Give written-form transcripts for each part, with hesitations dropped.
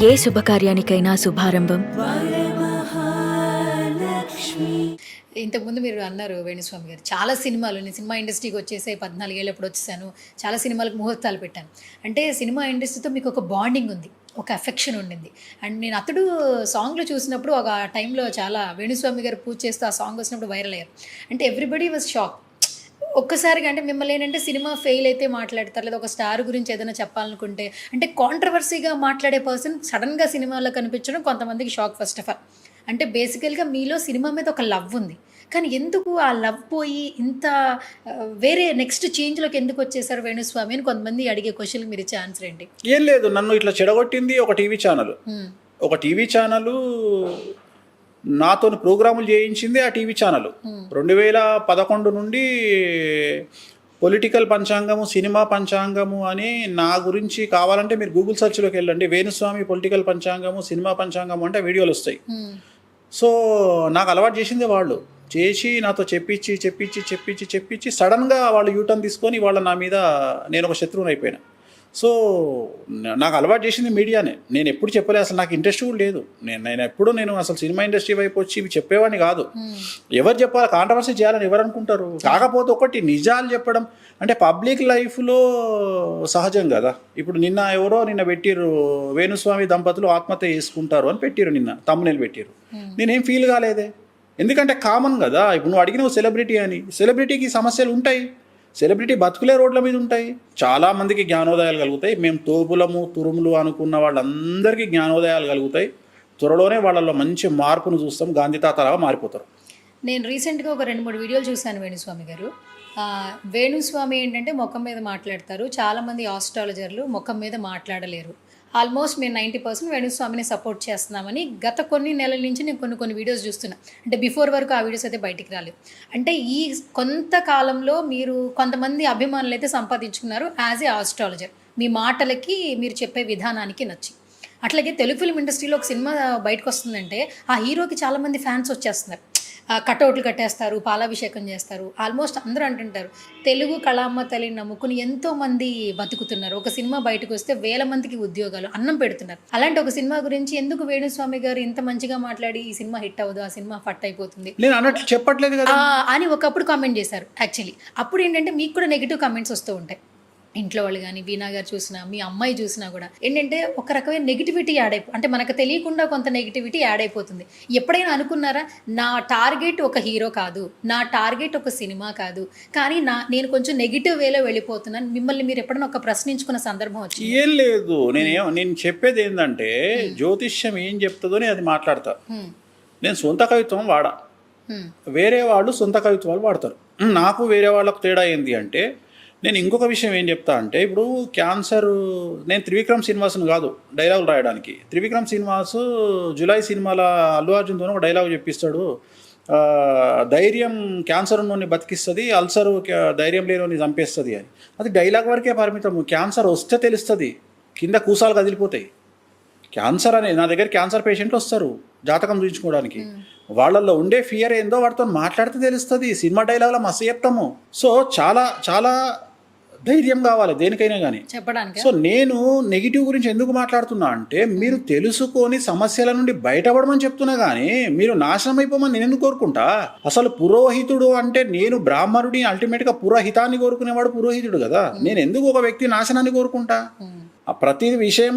ఏ శుభకార్యానికైనా శుభారంభం. ఇంతకుముందు మీరు అన్నారు వేణుస్వామి గారు, చాలా సినిమాలు నేను సినిమా ఇండస్ట్రీకి వచ్చేసి 14 ఏళ్ళు ఎప్పుడు వచ్చేసాను, చాలా సినిమాలకు ముహూర్తాలు పెట్టాను. అంటే సినిమా ఇండస్ట్రీతో మీకు ఒక బాండింగ్ ఉంది, ఒక అఫెక్షన్ ఉండింది. అండ్ నేను అతడు సాంగ్లో చూసినప్పుడు ఒక టైంలో చాలా వేణుస్వామి గారు పూజ చేస్తూ ఆ సాంగ్ వచ్చినప్పుడు వైరల్ అయ్యారు. అంటే ఎవ్రీబడి వాజ్ షాక్. ఒక్కసారిగా అంటే మిమ్మల్ని ఏంటంటే సినిమా ఫెయిల్ అయితే మాట్లాడతారు, లేదా ఒక స్టార్ గురించి ఏదైనా చెప్పాలనుకుంటే అంటే కాంట్రవర్సీగా మాట్లాడే పర్సన్ సడన్గా సినిమాలో కనిపించడం కొంతమందికి షాక్. ఫస్ట్ ఆఫ్ ఆల్ అంటే బేసికల్గా మీలో సినిమా మీద ఒక లవ్ ఉంది, కానీ ఎందుకు ఆ లవ్ పోయి ఇంత వేరే నెక్స్ట్ చేంజ్లోకి ఎందుకు వచ్చేసారు వేణుస్వామి అని కొంతమంది అడిగే క్వశ్చన్కి మీరు ఇచ్చే ఆన్సర్ ఏంటి? ఏం లేదు, నన్ను ఇట్లా చెడగొట్టింది ఒక టీవీ ఛానల్. ఒక టీవీ ఛానల్ నాతో ప్రోగ్రాములు చేయించింది. ఆ టీవీ ఛానల్ 2011 నుండి పొలిటికల్ పంచాంగము, సినిమా పంచాంగము అని నా గురించి కావాలంటే మీరు గూగుల్ సెర్చ్లోకి వెళ్ళండి, వేణుస్వామి పొలిటికల్ పంచాంగము, సినిమా పంచాంగము అంటే వీడియోలు వస్తాయి. సో నాకు అలవాటు చేసింది వాళ్ళు, చేసి నాతో చెప్పించి సడన్గా వాళ్ళు యూటర్న్ తీసుకొని వాళ్ళ నా మీద నేను ఒక శత్రువుని అయిపోయినా. నాకు అలవాటు చేసింది మీడియానే. నేను ఎప్పుడు చెప్పలే, అసలు నాకు ఇంట్రెస్ట్ కూడా లేదు. నేను అసలు సినిమా ఇండస్ట్రీ వైపు వచ్చి ఇవి చెప్పేవాడిని కాదు. ఎవరు చెప్పాలి, కాంట్రవర్సీ చేయాలని ఎవరు అనుకుంటారు? కాకపోతే ఒకటి నిజాలు చెప్పడం అంటే పబ్లిక్ లైఫ్లో సహజం కదా. ఇప్పుడు నిన్న పెట్టిర్రు, వేణుస్వామి దంపతులు ఆత్మహత్య చేసుకుంటారు అని పెట్టిరు, నిన్న తమ్మునేలు పెట్టిరు. నేనేం ఫీల్ కాలేదే, ఎందుకంటే కామన్ కదా. ఇప్పుడు నువ్వు అడిగినవు సెలబ్రిటీ అని, సెలబ్రిటీకి సమస్యలు ఉంటాయి, సెలబ్రిటీ బతుకులే రోడ్ల మీద ఉంటాయి. చాలామందికి జ్ఞానోదయాలు కలుగుతాయి. మేము తోపులము తురుములు అనుకున్న వాళ్ళందరికీ జ్ఞానోదయాలు కలుగుతాయి. త్వరలోనే వాళ్ళలో మంచి మార్పును చూస్తాం, గాంధీ తాతలాగా మారిపోతారు. నేను రీసెంట్గా ఒక 2-3 వీడియోలు చూశాను వేణుస్వామి గారు. వేణుస్వామి ఏంటంటే ముఖం మీద మాట్లాడతారు, చాలామంది ఆస్ట్రాలజర్లు ముఖం మీద మాట్లాడలేరు. ఆల్మోస్ట్ మేము 90% వేణుస్వామిని సపోర్ట్ చేస్తున్నామని గత కొన్ని నెలల నుంచి నేను కొన్ని వీడియోస్ చూస్తున్నా. అంటే బిఫోర్ వరకు ఆ వీడియోస్ అయితే బయటికి రాలేదు. అంటే ఈ కొంతకాలంలో మీరు కొంతమంది అభిమానులు అయితే సంపాదించుకున్నారు యాజ్ ఏ ఆస్ట్రాలజర్, మీ మాటలకి మీరు చెప్పే విధానానికి నచ్చి. అట్లాగే తెలుగు ఫిల్మ్ ఇండస్ట్రీలో ఒక సినిమా బయటకు వస్తుందంటే ఆ హీరోకి చాలామంది ఫ్యాన్స్ వచ్చేస్తున్నారు, కటౌట్లు కట్టేస్తారు, పాలాభిషేకం చేస్తారు. ఆల్మోస్ట్ అందరూ అంటుంటారు తెలుగు కళామ్మ తల్లిని నమ్ముకుని ఎంతోమంది బతుకుతున్నారు, ఒక సినిమా బయటకు వస్తే 1000 మందికి ఉద్యోగాలు, అన్నం పెడుతున్నారు. అలాంటి ఒక సినిమా గురించి ఎందుకు వేణుస్వామి గారు ఇంత మంచిగా మాట్లాడి ఈ సినిమా హిట్ అవ్వదు, ఆ సినిమా ఫట్ అయిపోతుంది నేను అన్నట్లు చెప్పట్లేదు కదా అని ఒకప్పుడు కామెంట్ చేశారు. యాక్చువల్లీ అప్పుడు ఏంటంటే మీకు కూడా నెగిటివ్ కామెంట్స్ వస్తూ ఉంటాయి. ఇంట్లో వాళ్ళు కానీ, వీణా గారు చూసినా, మీ అమ్మాయి చూసినా కూడా ఏంటంటే ఒక రకమైన నెగిటివిటీ అంటే మనకు తెలియకుండా కొంత నెగిటివిటీ యాడ్ అయిపోతుంది. ఎప్పుడైనా అనుకున్నారా నా టార్గెట్ ఒక హీరో కాదు, నా టార్గెట్ ఒక సినిమా కాదు, కానీ నేను కొంచెం నెగిటివ్ వేలో వెళ్ళిపోతున్నాను, మిమ్మల్ని మీరు ఎప్పుడైనా ఒక ప్రశ్నించుకున్న సందర్భం వచ్చింది? ఏం లేదు, నేను చెప్పేది ఏంటంటే జ్యోతిష్యం ఏం చెప్తుందో అది మాట్లాడతా. నేను సొంత కవిత్వం వాడా, వేరే వాళ్ళు సొంత కవిత్వాలు వాడతారు. నాకు వేరే వాళ్ళకు తేడా ఏంటి అంటే, నేను ఇంకొక విషయం ఏం చెప్తా అంటే, ఇప్పుడు క్యాన్సర్, నేను త్రివిక్రమ్ శ్రీనివాస్ను కాదు డైలాగులు రాయడానికి. త్రివిక్రమ్ శ్రీనివాస్ జులై సినిమాల అల్లు అర్జున్తో ఒక డైలాగ్ చెప్పిస్తాడు, ధైర్యం క్యాన్సర్ ఉన్నోని బతికిస్తుంది, అల్సరు ధైర్యం లేనోని చంపేస్తుంది అని. అది డైలాగ్ వరకే పరిమితము. క్యాన్సర్ వస్తే తెలుస్తుంది, కింద కూసాలు కదిలిపోతాయి. క్యాన్సర్ అనేది, నా దగ్గర క్యాన్సర్ పేషెంట్లు వస్తారు జాతకం చూపించుకోవడానికి, వాళ్ళల్లో ఉండే ఫియర్ ఏందో వాటితో మాట్లాడితే తెలుస్తుంది. సినిమా డైలాగ్లో మస్తు చెప్తాము. సో చాలా ధైర్యం కావాలి దేనికైనా కానీ చెప్పడానికి. సో నేను నెగిటివ్ గురించి ఎందుకు మాట్లాడుతున్నా అంటే, మీరు తెలుసుకొని సమస్యల నుండి బయటపడమని చెప్తున్నా, కానీ మీరు నాశనం అయిపోమని నేను ఎందుకు కోరుకుంటా? అసలు పురోహితుడు అంటే, నేను బ్రాహ్మణుడి, అల్టిమేట్గా పురోహితాన్ని కోరుకునేవాడు పురోహితుడు కదా. నేను ఎందుకు ఒక వ్యక్తి నాశనాన్ని కోరుకుంటా? ప్రతి విషయం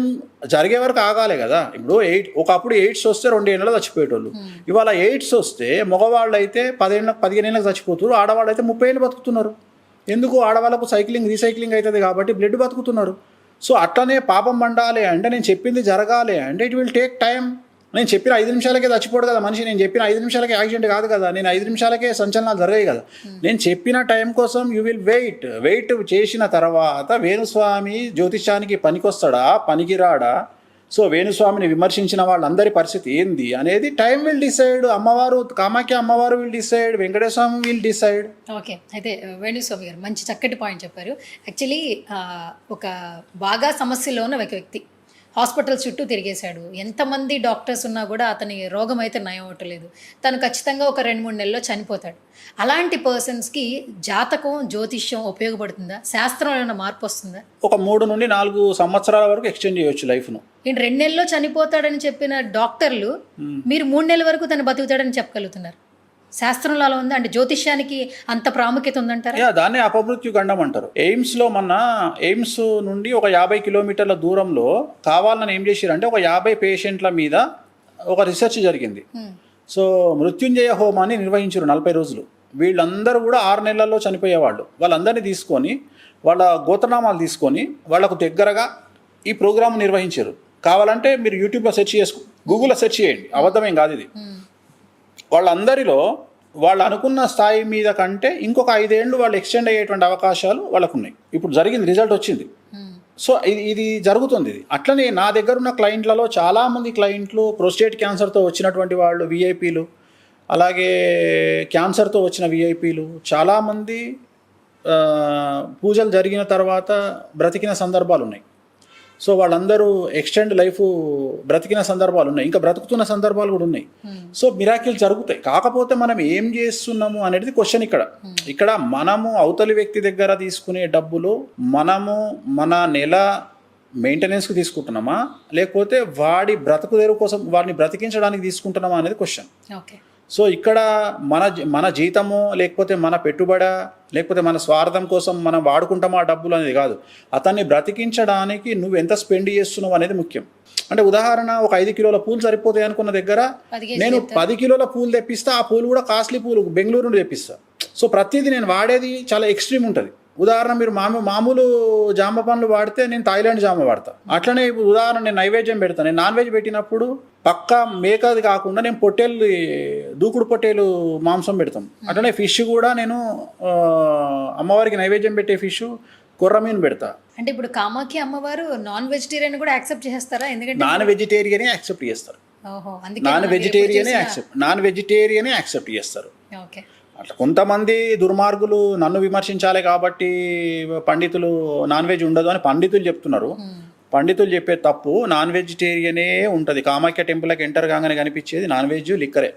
జరిగే వరకు ఆగాలి కదా. ఇప్పుడు ఒకప్పుడు ఎయిడ్స్ వస్తే 2 ఏళ్ళలో చచ్చిపోయేటోళ్ళు, ఇవాళ ఎయిడ్స్ వస్తే మగవాళ్ళు అయితే 15 ఏళ్ళకి చచ్చిపోతున్నారు, ఆడవాళ్ళు అయితే 30 ఏళ్ళు బతుకుతున్నారు. ఎందుకు? ఆడవాళ్ళకు రీసైక్లింగ్ అవుతుంది కాబట్టి బ్లడ్ బతుకుతున్నారు. సో అట్లనే పాపం పండాలి అంటే, నేను చెప్పింది జరగాలి అంటే ఇట్ విల్ టేక్ టైం. నేను చెప్పిన 5 నిమిషాలకే చచ్చిపోడు కదా మనిషి, నేను చెప్పిన 5 నిమిషాలకే యాక్సిడెంట్ కాదు కదా, నేను 5 నిమిషాలకే సంచలనాలు జరగాయి కదా. నేను చెప్పిన టైం కోసం యూ విల్ వెయిట్ చేసిన తర్వాత వేణుస్వామి జ్యోతిష్యానికి పనికొస్తాడా, పనికిరాడా? సో వేణుస్వామిని విమర్శించిన వాళ్ళందరి పరిస్థితి ఏంది అనేది టైం విల్ డిసైడ్. అమ్మవారు, కామాఖ్య అమ్మవారు will decide, Venkateswara Swami will decide. Okay, అయితే వేణుస్వామి గారు మంచి చక్కటి పాయింట్ చెప్పారు. యాక్చువల్లీ ఒక బాగా సమస్యలో ఉన్న ఒక వ్యక్తి, హాస్పిటల్స్ చుట్టూ తిరిగేశాడు, ఎంతమంది డాక్టర్స్ ఉన్నా కూడా అతని రోగం అయితే నయం అవ్వట్లేదు, తను ఖచ్చితంగా ఒక 2-3 నెలల్లో చనిపోతాడు. అలాంటి పర్సన్స్కి జాతకం జ్యోతిష్యం ఉపయోగపడుతుందా? శాస్త్రంలో ఏమైనా మార్పు వస్తుందా? ఒక 3 నుండి 4 సంవత్సరాల వరకు ఎక్స్టెండ్ చేయొచ్చు లైఫ్ను. నేను 2 నెలల్లో చనిపోతాడని చెప్పిన డాక్టర్లు మీరు 3 నెలల వరకు తను బతుకుతాడని చెప్పగలుగుతున్నారు. శాస్త్రంలో అలా ఉందా? అంటే జ్యోతిష్యానికి అంత ప్రాముఖ్యత ఉందంటారా? దాన్నే అపమృత్యు గండం అంటారు. ఎయిమ్స్లో ఎయిమ్స్ నుండి ఒక 50 కిలోమీటర్ల దూరంలో కావాలని ఏం చేశారంటే ఒక 50 పేషెంట్ల మీద ఒక రీసెర్చ్ జరిగింది. సో మృత్యుంజయ హోమాన్ని నిర్వహించారు 40 రోజులు. వీళ్ళందరూ కూడా 6 నెలల్లో చనిపోయేవాళ్ళు. వాళ్ళందరినీ తీసుకొని వాళ్ళ గోత్రనామాలు తీసుకొని వాళ్ళకు దగ్గరగా ఈ ప్రోగ్రామ్ నిర్వహించారు. కావాలంటే మీరు యూట్యూబ్లో సెర్చ్ గూగుల్లో సెర్చ్ చేయండి, అబద్ధమేం కాదు ఇది. వాళ్ళందరిలో వాళ్ళు అనుకున్న స్థాయి మీద కంటే ఇంకొక 5 ఏళ్ళు వాళ్ళు ఎక్స్టెండ్ అయ్యేటువంటి అవకాశాలు వాళ్ళకు ఉన్నాయి. ఇప్పుడు జరిగింది, రిజల్ట్ వచ్చింది. సో ఇది జరుగుతుంది. ఇది అట్లనే నా దగ్గర ఉన్న క్లయింట్లలో చాలామంది క్లయింట్లు ప్రోస్టేట్ క్యాన్సర్తో వచ్చినటువంటి వాళ్ళు విఐపీలు, అలాగే క్యాన్సర్తో వచ్చిన విఐపీలు, చాలామంది పూజలు జరిగిన తర్వాత బ్రతికిన సందర్భాలు ఉన్నాయి. సో వాళ్ళందరూ ఎక్స్టెండ్ లైఫ్ బ్రతికిన సందర్భాలు ఉన్నాయి, ఇంకా బ్రతుకుతున్న సందర్భాలు కూడా ఉన్నాయి. సో మిరాకిల్ జరుగుతాయి. కాకపోతే మనం ఏం చేస్తున్నాము అనేది క్వశ్చన్. ఇక్కడ మనము అవతలి వ్యక్తి దగ్గర తీసుకునే డబ్బులు మనము మన నెల మెయింటెనెన్స్కి తీసుకుంటున్నామా, లేకపోతే వాడి బ్రతుకు తెరువు కోసం వాడిని బ్రతికించడానికి తీసుకుంటున్నామా అనేది క్వశ్చన్. ఓకే. సో ఇక్కడ మన జీతము, లేకపోతే మన పెట్టుబడ, లేకపోతే మన స్వార్థం కోసం మనం వాడుకుంటామా డబ్బులు అనేది కాదు. అతన్ని బ్రతికించడానికి నువ్వు ఎంత స్పెండ్ చేస్తున్నావు అనేది ముఖ్యం. అంటే ఉదాహరణ, ఒక 5 కిలోల పూలు సరిపోతాయి అనుకున్న దగ్గర నేను 10 కిలోల పూలు తెప్పిస్తా. ఆ పూలు కూడా కాస్ట్లీ పూలు బెంగళూరు నుండి తెప్పిస్తా. సో ప్రతిదీ నేను వాడేది చాలా ఎక్స్ట్రీమ్ ఉంటుంది. ఉదాహరణ, మీరు మామూలు జామ పండ్లు వాడితే నేను థాయిలాండ్ జామ వాడతా. అట్లనే ఉదాహరణ, నేను నైవేద్యం పెడతాను. నేను నాన్ వెజ్ పెట్టినప్పుడు పక్కా మేకది కాకుండా నేను దూకుడు పొట్టేలు మాంసం పెడతాం. అట్లనే ఫిష్ కూడా నేను అమ్మవారికి నైవేద్యం పెట్టే ఫిష్ కొర్రమీను పెడతా. అంటే ఇప్పుడు కామాఖ్య అమ్మవారు నాన్ వెజిటేరియన్ కూడా యాక్సెప్ట్ చేస్తారా? ఎందుకంటే నాన్ వెజిటేరియనే యాక్సెప్ట్ చేస్తారు. నాన్ వెజిటేరియనే యాక్సెప్ట్ చేస్తారు. ఓకే. అట్లా కొంతమంది దుర్మార్గులు నన్ను విమర్శించాలి కాబట్టి పండితులు నాన్ వెజ్ ఉండదు అని పండితులు చెప్తున్నారు. పండితులు చెప్పే తప్పు. నాన్ వెజిటేరియనే ఉంటుంది. కామాఖ్య టెంపుల్కి ఎంటర్ కాగానే కనిపించేది నాన్ వెజ్ లిక్కరే.